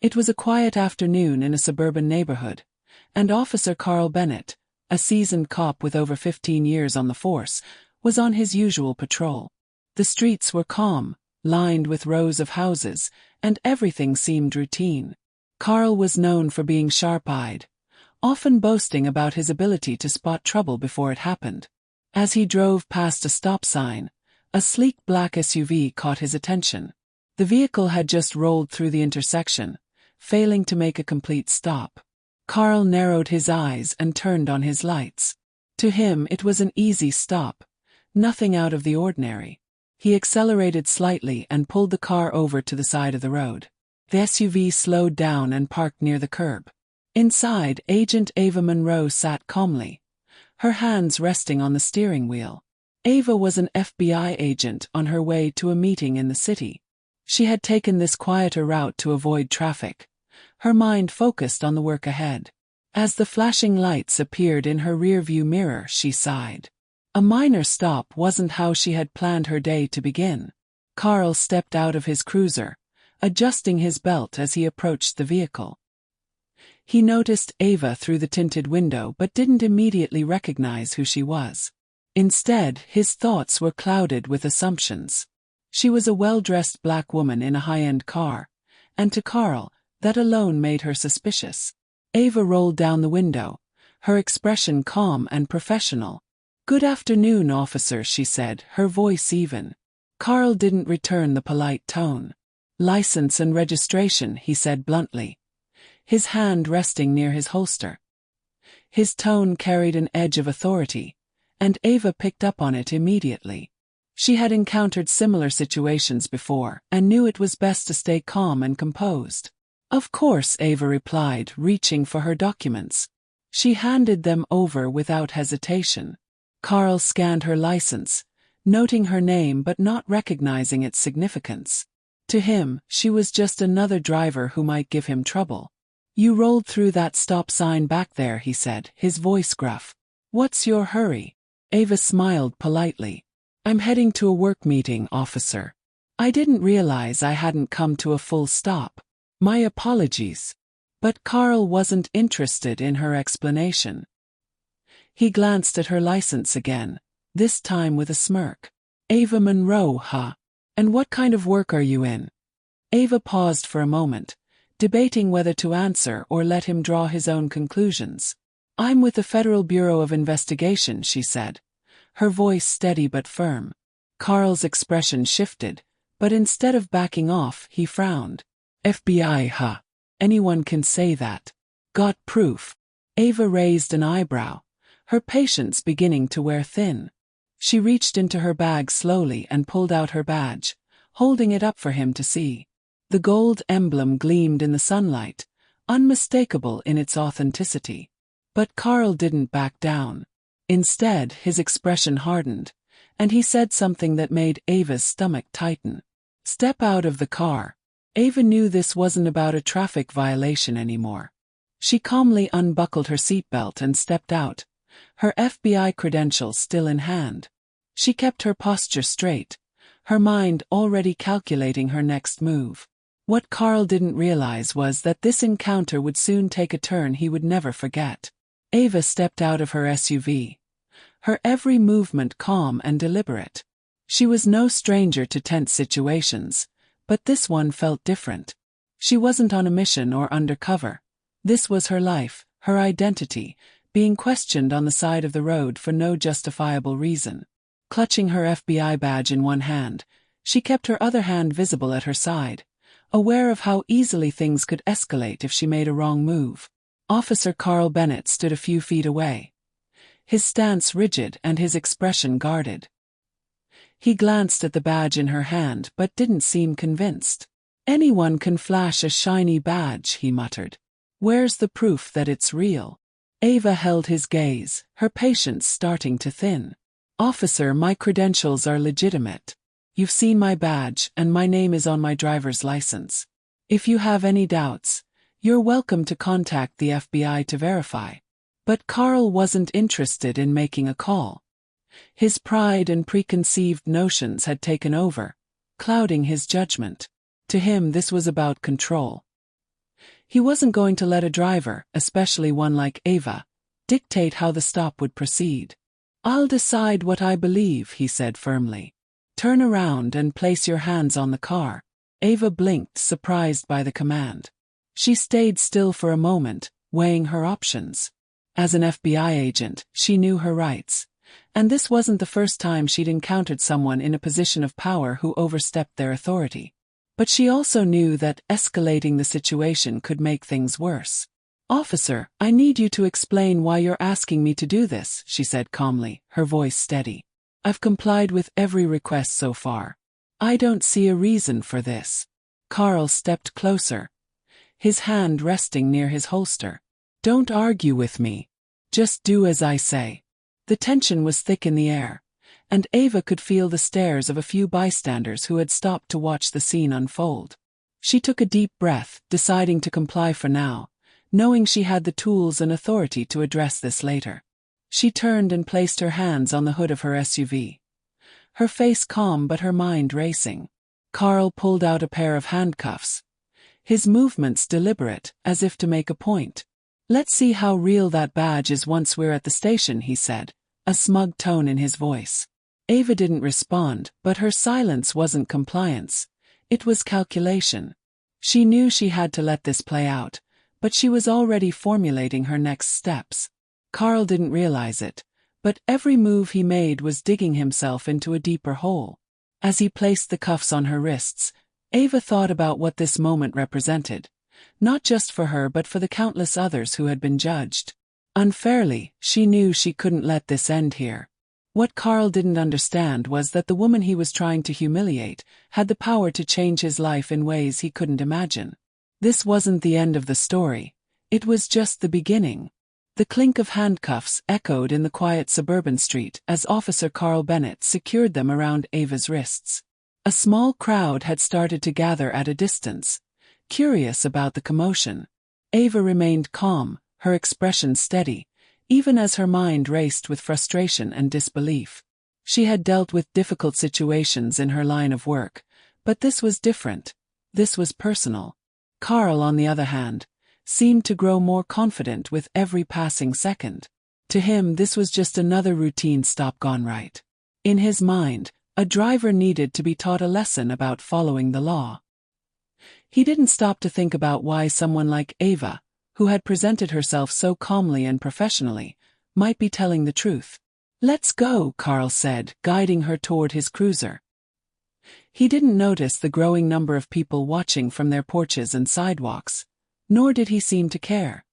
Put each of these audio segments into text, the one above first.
It was a quiet afternoon in a suburban neighborhood, and Officer Carl Bennett, a seasoned cop with over 15 years on the force, was on his usual patrol. The streets were calm, lined with rows of houses, and everything seemed routine. Carl was known for being sharp-eyed, often boasting about his ability to spot trouble before it happened. As he drove past a stop sign, a sleek black SUV caught his attention. The vehicle had just rolled through the intersection, failing to make a complete stop. Carl narrowed his eyes and turned on his lights. To him it was an easy stop, nothing out of the ordinary. He accelerated slightly and pulled the car over to the side of the road. The SUV slowed down and parked near the curb. Inside, Agent Ava Monroe sat calmly, her hands resting on the steering wheel. Ava was an FBI agent on her way to a meeting in the city. She had taken this quieter route to avoid traffic, her mind focused on the work ahead. As the flashing lights appeared in her rearview mirror, she sighed. A minor stop wasn't how she had planned her day to begin. Carl stepped out of his cruiser, adjusting his belt as he approached the vehicle. He noticed Ava through the tinted window but didn't immediately recognize who she was. Instead, his thoughts were clouded with assumptions. She was a well-dressed black woman in a high-end car, and to Carl, that alone made her suspicious. Ava rolled down the window, her expression calm and professional. "Good afternoon, officer," she said, her voice even. Carl didn't return the polite tone. "License and registration," he said bluntly, his hand resting near his holster. His tone carried an edge of authority, and Ava picked up on it immediately. She had encountered similar situations before and knew it was best to stay calm and composed. "Of course," Ava replied, reaching for her documents. She handed them over without hesitation. Carl scanned her license, noting her name but not recognizing its significance. To him, she was just another driver who might give him trouble. "You rolled through that stop sign back there," he said, his voice gruff. "What's your hurry?" Ava smiled politely. "I'm heading to a work meeting, officer. I didn't realize I hadn't come to a full stop. My apologies." But Carl wasn't interested in her explanation. He glanced at her license again, this time with a smirk. "Ava Monroe, huh? And what kind of work are you in?" Ava paused for a moment, debating whether to answer or let him draw his own conclusions. "I'm with the Federal Bureau of Investigation," she said, her voice steady but firm. Carl's expression shifted, but instead of backing off, he frowned. "FBI, huh? Anyone can say that. Got proof?" Ava raised an eyebrow, her patience beginning to wear thin. She reached into her bag slowly and pulled out her badge, holding it up for him to see. The gold emblem gleamed in the sunlight, unmistakable in its authenticity. But Carl didn't back down. Instead, his expression hardened, and he said something that made Ava's stomach tighten. "Step out of the car." Ava knew this wasn't about a traffic violation anymore. She calmly unbuckled her seatbelt and stepped out, her FBI credentials still in hand. She kept her posture straight, her mind already calculating her next move. What Carl didn't realize was that this encounter would soon take a turn he would never forget. Ava stepped out of her SUV, her every movement calm and deliberate. She was no stranger to tense situations, but this one felt different. She wasn't on a mission or undercover. This was her life, her identity, being questioned on the side of the road for no justifiable reason. Clutching her FBI badge in one hand, she kept her other hand visible at her side, aware of how easily things could escalate if she made a wrong move. Officer Carl Bennett stood a few feet away, his stance rigid and his expression guarded. He glanced at the badge in her hand but didn't seem convinced. "Anyone can flash a shiny badge," he muttered. "Where's the proof that it's real?" Ava held his gaze, her patience starting to thin. "Officer, my credentials are legitimate. You've seen my badge, and my name is on my driver's license. If you have any doubts, you're welcome to contact the FBI to verify." But Carl wasn't interested in making a call. His pride and preconceived notions had taken over, clouding his judgment. To him this was about control. He wasn't going to let a driver, especially one like Ava, dictate how the stop would proceed. "I'll decide what I believe," he said firmly. "Turn around and place your hands on the car." Ava blinked, surprised by the command. She stayed still for a moment, weighing her options. As an FBI agent, she knew her rights. And this wasn't the first time she'd encountered someone in a position of power who overstepped their authority. But she also knew that escalating the situation could make things worse. "Officer, I need you to explain why you're asking me to do this," she said calmly, her voice steady. "I've complied with every request so far. I don't see a reason for this." Carl stepped closer, his hand resting near his holster. "Don't argue with me. Just do as I say." The tension was thick in the air, and Ava could feel the stares of a few bystanders who had stopped to watch the scene unfold. She took a deep breath, deciding to comply for now, knowing she had the tools and authority to address this later. She turned and placed her hands on the hood of her SUV. Her face calm but her mind racing. Carl pulled out a pair of handcuffs, his movements deliberate, as if to make a point. "Let's see how real that badge is once we're at the station," he said, a smug tone in his voice. Ava didn't respond, but her silence wasn't compliance. It was calculation. She knew she had to let this play out, but she was already formulating her next steps. Carl didn't realize it, but every move he made was digging himself into a deeper hole. As he placed the cuffs on her wrists, Ava thought about what this moment represented. Not just for her but for the countless others who had been judged. Unfairly, she knew she couldn't let this end here. What Carl didn't understand was that the woman he was trying to humiliate had the power to change his life in ways he couldn't imagine. This wasn't the end of the story. It was just the beginning. The clink of handcuffs echoed in the quiet suburban street as Officer Carl Bennett secured them around Ava's wrists. A small crowd had started to gather at a distance, curious about the commotion. Ava remained calm, her expression steady, even as her mind raced with frustration and disbelief. She had dealt with difficult situations in her line of work, but this was different. This was personal. Carl, on the other hand, seemed to grow more confident with every passing second. To him, this was just another routine stop gone right. In his mind, a driver needed to be taught a lesson about following the law. He didn't stop to think about why someone like Ava, who had presented herself so calmly and professionally, might be telling the truth. "Let's go," Carl said, guiding her toward his cruiser. He didn't notice the growing number of people watching from their porches and sidewalks, nor did he seem to care.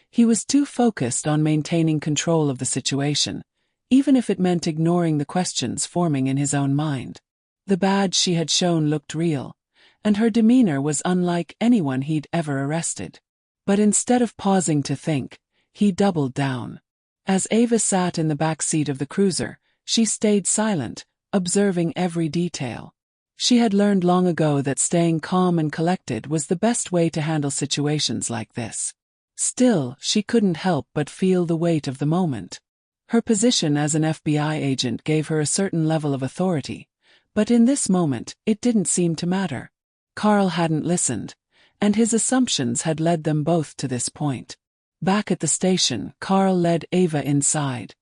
He was too focused on maintaining control of the situation, even if it meant ignoring the questions forming in his own mind. The badge she had shown looked real, and her demeanor was unlike anyone he'd ever arrested. But instead of pausing to think, he doubled down. As Ava sat in the back seat of the cruiser, she stayed silent, observing every detail. She had learned long ago that staying calm and collected was the best way to handle situations like this. Still, she couldn't help but feel the weight of the moment. Her position as an FBI agent gave her a certain level of authority, but in this moment, it didn't seem to matter. Carl hadn't listened, and his assumptions had led them both to this point. Back at the station, Carl led Ava inside,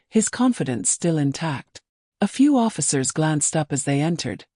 his confidence still intact. A few officers glanced up as they entered,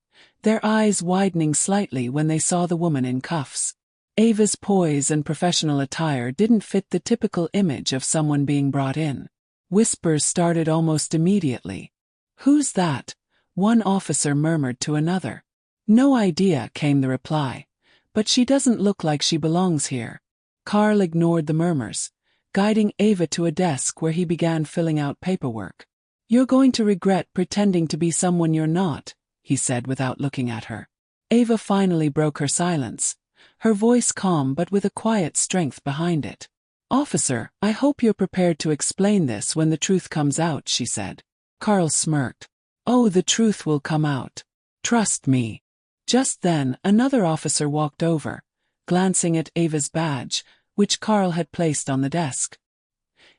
their eyes widening slightly when they saw the woman in cuffs. Ava's poise and professional attire didn't fit the typical image of someone being brought in. Whispers started almost immediately. "Who's that?" one officer murmured to another. "No idea," came the reply. "But she doesn't look like she belongs here." Carl ignored the murmurs, guiding Ava to a desk where he began filling out paperwork. "You're going to regret pretending to be someone you're not," he said without looking at her. Ava finally broke her silence, her voice calm but with a quiet strength behind it. "Officer, I hope you're prepared to explain this when the truth comes out," she said. Carl smirked. "Oh, the truth will come out. Trust me." Just then, another officer walked over, glancing at Ava's badge, which Carl had placed on the desk.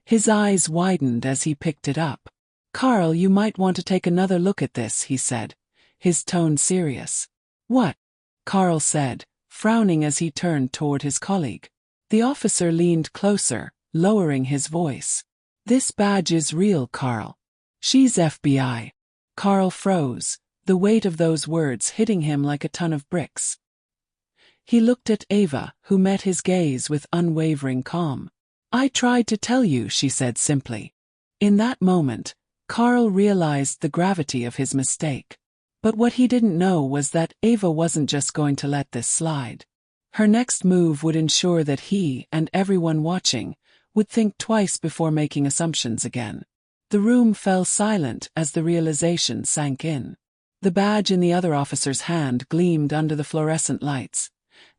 His eyes widened as he picked it up. "Carl, you might want to take another look at this," he said, his tone serious. "What?" Carl said, frowning as he turned toward his colleague. The officer leaned closer, lowering his voice. "This badge is real, Carl. She's FBI." Carl froze, the weight of those words hitting him like a ton of bricks. He looked at Ava, who met his gaze with unwavering calm. "I tried to tell you," she said simply. In that moment, Carl realized the gravity of his mistake. But what he didn't know was that Ava wasn't just going to let this slide. Her next move would ensure that he, and everyone watching, would think twice before making assumptions again. The room fell silent as the realization sank in. The badge in the other officer's hand gleamed under the fluorescent lights,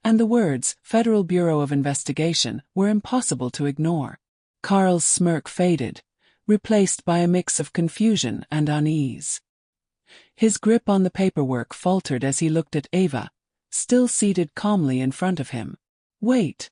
and the words, "Federal Bureau of Investigation," were impossible to ignore. Carl's smirk faded, replaced by a mix of confusion and unease. His grip on the paperwork faltered as he looked at Ava, still seated calmly in front of him. "Wait.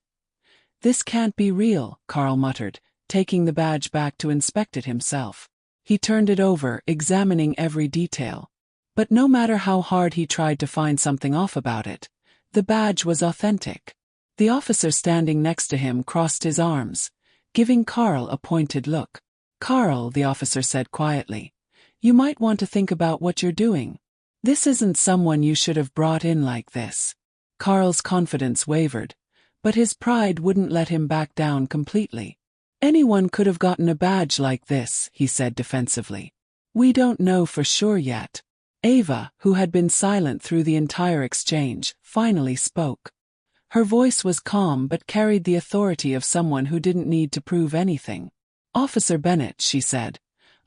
This can't be real," Carl muttered, taking the badge back to inspect it himself. He turned it over, examining every detail. But no matter how hard he tried to find something off about it, the badge was authentic. The officer standing next to him crossed his arms, giving Carl a pointed look. "Carl," the officer said quietly, "you might want to think about what you're doing. This isn't someone you should have brought in like this." Carl's confidence wavered, but his pride wouldn't let him back down completely. "Anyone could have gotten a badge like this," he said defensively. "We don't know for sure yet." Ava, who had been silent through the entire exchange, finally spoke. Her voice was calm but carried the authority of someone who didn't need to prove anything. "Officer Bennett," she said,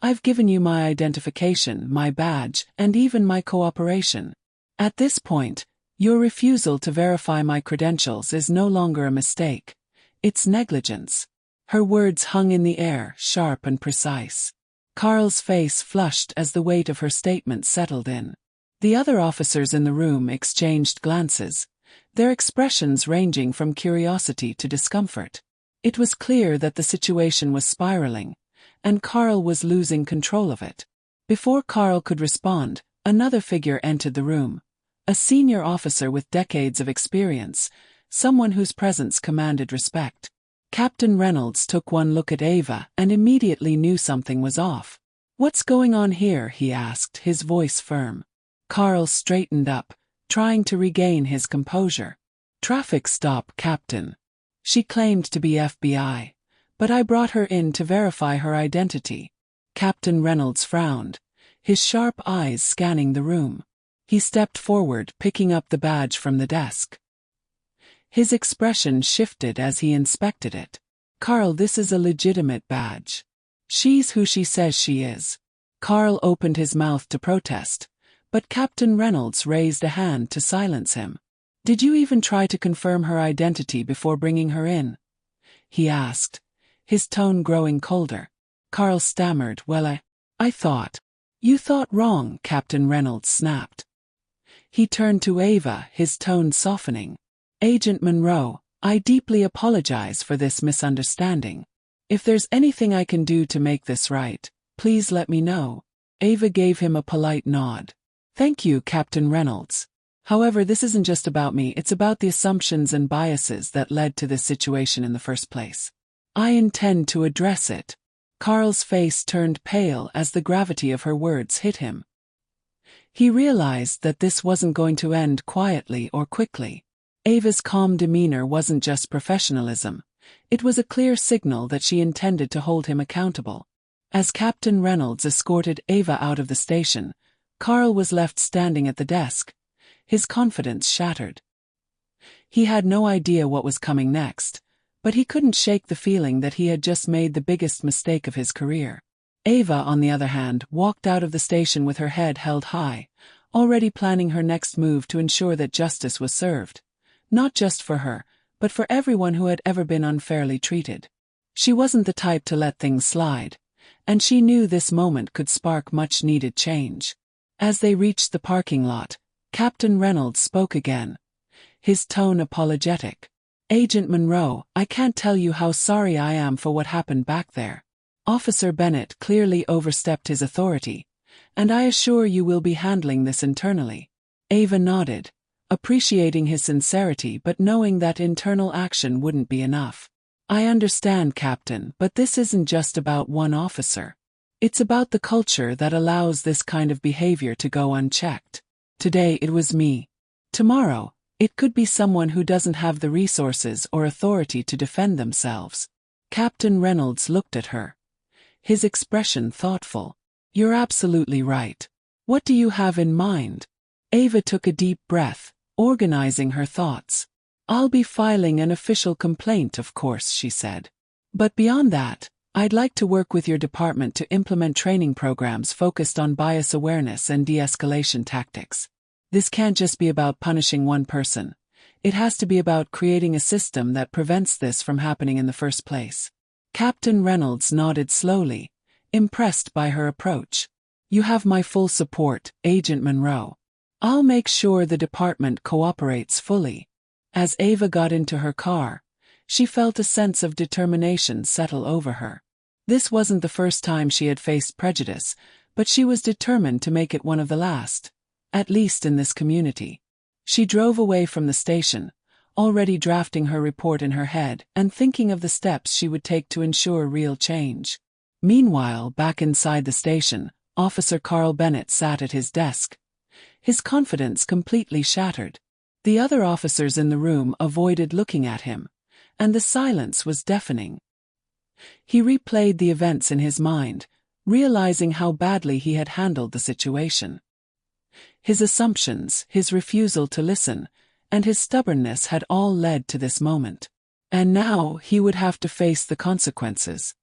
"I've given you my identification, my badge, and even my cooperation. At this point, your refusal to verify my credentials is no longer a mistake. It's negligence." Her words hung in the air, sharp and precise. Carl's face flushed as the weight of her statement settled in. The other officers in the room exchanged glances, their expressions ranging from curiosity to discomfort. It was clear that the situation was spiraling, and Carl was losing control of it. Before Carl could respond, another figure entered the room. A senior officer with decades of experience, someone whose presence commanded respect. Captain Reynolds took one look at Ava and immediately knew something was off. "What's going on here?" he asked, his voice firm. Carl straightened up, trying to regain his composure. "Traffic stop, Captain. She claimed to be FBI, but I brought her in to verify her identity." Captain Reynolds frowned, his sharp eyes scanning the room. He stepped forward, picking up the badge from the desk. His expression shifted as he inspected it. "Carl, this is a legitimate badge. She's who she says she is." Carl opened his mouth to protest, but Captain Reynolds raised a hand to silence him. "Did you even try to confirm her identity before bringing her in?" he asked, his tone growing colder. Carl stammered, "Well, I thought." "You thought wrong," Captain Reynolds snapped. He turned to Ava, his tone softening. "Agent Monroe, I deeply apologize for this misunderstanding. If there's anything I can do to make this right, please let me know." Ava gave him a polite nod. "Thank you, Captain Reynolds. However, this isn't just about me, it's about the assumptions and biases that led to this situation in the first place. I intend to address it." Carl's face turned pale as the gravity of her words hit him. He realized that this wasn't going to end quietly or quickly. Ava's calm demeanor wasn't just professionalism, it was a clear signal that she intended to hold him accountable. As Captain Reynolds escorted Ava out of the station, Carl was left standing at the desk, his confidence shattered. He had no idea what was coming next, but he couldn't shake the feeling that he had just made the biggest mistake of his career. Ava, on the other hand, walked out of the station with her head held high, already planning her next move to ensure that justice was served. Not just for her, but for everyone who had ever been unfairly treated. She wasn't the type to let things slide, and she knew this moment could spark much-needed change. As they reached the parking lot, Captain Reynolds spoke again, his tone apologetic. "Agent Monroe, I can't tell you how sorry I am for what happened back there. Officer Bennett clearly overstepped his authority, and I assure you we'll be handling this internally." Ava nodded, appreciating his sincerity but knowing that internal action wouldn't be enough. "I understand, Captain, but this isn't just about one officer. It's about the culture that allows this kind of behavior to go unchecked. Today it was me. Tomorrow, it could be someone who doesn't have the resources or authority to defend themselves." Captain Reynolds looked at her, his expression thoughtful. "You're absolutely right. What do you have in mind?" Ava took a deep breath, organizing her thoughts. "I'll be filing an official complaint, of course," she said. "But beyond that, I'd like to work with your department to implement training programs focused on bias awareness and de-escalation tactics. This can't just be about punishing one person. It has to be about creating a system that prevents this from happening in the first place." Captain Reynolds nodded slowly, impressed by her approach. "You have my full support, Agent Monroe. I'll make sure the department cooperates fully." As Ava got into her car, she felt a sense of determination settle over her. This wasn't the first time she had faced prejudice, but she was determined to make it one of the last, at least in this community. She drove away from the station, already drafting her report in her head and thinking of the steps she would take to ensure real change. Meanwhile, back inside the station, Officer Carl Bennett sat at his desk, his confidence completely shattered. The other officers in the room avoided looking at him, and the silence was deafening. He replayed the events in his mind, realizing how badly he had handled the situation. His assumptions, his refusal to listen, and his stubbornness had all led to this moment. And now he would have to face the consequences.